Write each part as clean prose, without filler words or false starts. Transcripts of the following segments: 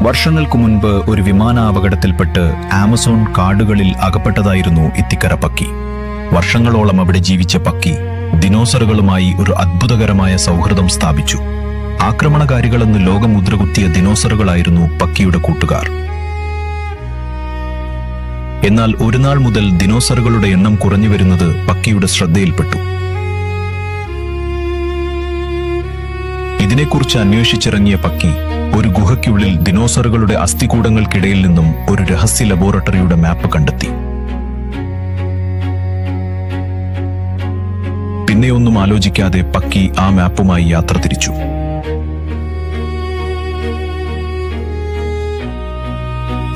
വർഷങ്ങൾക്ക് മുൻപ് ഒരു വിമാനാപകടത്തിൽപ്പെട്ട് ആമസോൺ കാടുകളിൽ അകപ്പെട്ടതായിരുന്നു ഇത്തിക്കര പക്കി. വർഷങ്ങളോളം അവിടെ ജീവിച്ച പക്കി ദിനോസറുകളുമായി ഒരു അത്ഭുതകരമായ സൗഹൃദം സ്ഥാപിച്ചു. ആക്രമണകാരികളെന്ന് ലോകം മുദ്രകുത്തിയ ദിനോസറുകളായിരുന്നു പക്കിയുടെ കൂട്ടുകാർ. എന്നാൽ ഒരു നാൾ മുതൽ ദിനോസറുകളുടെ എണ്ണം കുറഞ്ഞു വരുന്നത് പക്കിയുടെ ശ്രദ്ധയിൽപ്പെട്ടു. ഇതിനെക്കുറിച്ച് അന്വേഷിച്ചിറങ്ങിയ പക്കി ഒരു ഗുഹയ്ക്കുള്ളിൽ ദിനോസറുകളുടെ അസ്ഥികൂടങ്ങൾക്കിടയിൽ നിന്നും ഒരു രഹസ്യ ലബോറട്ടറിയുടെ മാപ്പ് കണ്ടെത്തി. പിന്നെയൊന്നും ആലോചിക്കാതെ പക്കി ആ മാപ്പുമായി യാത്ര തിരിച്ചു.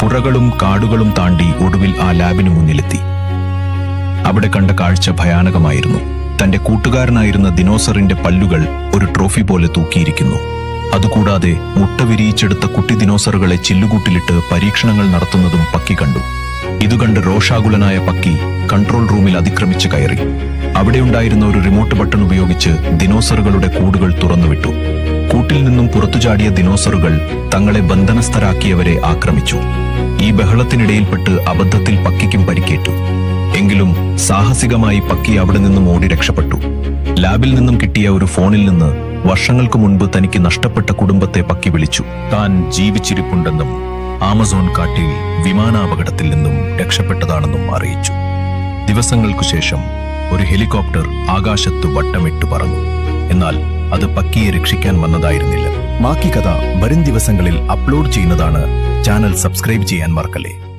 പുറകളും കാടുകളും താണ്ടി ഒടുവിൽ ആ ലാബിന് മുന്നിലെത്തി. അവിടെ കണ്ട കാഴ്ച ഭയാനകമായിരുന്നു. തന്റെ കൂട്ടുകാരനായിരുന്ന ദിനോസറിന്റെ പല്ലുകൾ ഒരു ട്രോഫി പോലെ തൂക്കിയിരിക്കുന്നു. അതുകൂടാതെ മുട്ട വിരിയിച്ചെടുത്ത കുട്ടി ദിനോസറുകളെ ചില്ലുകൂട്ടിലിട്ട് പരീക്ഷണങ്ങൾ നടത്തുന്നതും പക്കി കണ്ടു. ഇതുകണ്ട് രോഷാകുലനായ പക്കി കൺട്രോൾ റൂമിൽ അതിക്രമിച്ച് കയറി. അവിടെയുണ്ടായിരുന്ന ഒരു റിമോട്ട് ബട്ടൺ ഉപയോഗിച്ച് ദിനോസറുകളുടെ കൂടുകൾ തുറന്നുവിട്ടു. കൂട്ടിൽ നിന്നും പുറത്തുചാടിയ ദിനോസറുകൾ തങ്ങളെ ബന്ധനസ്ഥരാക്കിയവരെ ആക്രമിച്ചു. ഈ ബഹളത്തിനിടയിൽപ്പെട്ട് അബദ്ധത്തിൽ പക്കിക്കും പരിക്കേറ്റു. എങ്കിലും സാഹസികമായി പക്കി അവിടെ നിന്നും ഓടി രക്ഷപ്പെട്ടു. ലാബിൽ നിന്നും കിട്ടിയ ഒരു ഫോണിൽ നിന്ന് വർഷങ്ങൾക്ക് മുൻപ് തനിക്ക് നഷ്ടപ്പെട്ട കുടുംബത്തെ പക്കി വിളിച്ചു. താൻ ജീവിച്ചിരിപ്പുണ്ടെന്നും ആമസോൺ കാട്ടിൽ വിമാനാപകടത്തിൽ നിന്നും രക്ഷപ്പെട്ടതാണെന്നും അറിയിച്ചു. ദിവസങ്ങൾക്കു ശേഷം ഒരു ഹെലികോപ്റ്റർ ആകാശത്ത് വട്ടമിട്ട് പറന്നു. എന്നാൽ അത് പക്കിയെ രക്ഷിക്കാൻ വന്നതായിരുന്നില്ല. ബാക്കി കഥ വരും ദിവസങ്ങളിൽ അപ്ലോഡ് ചെയ്യുന്നതാണ്. ചാനൽ സബ്സ്ക്രൈബ് ചെയ്യാൻ മറക്കല്ലേ.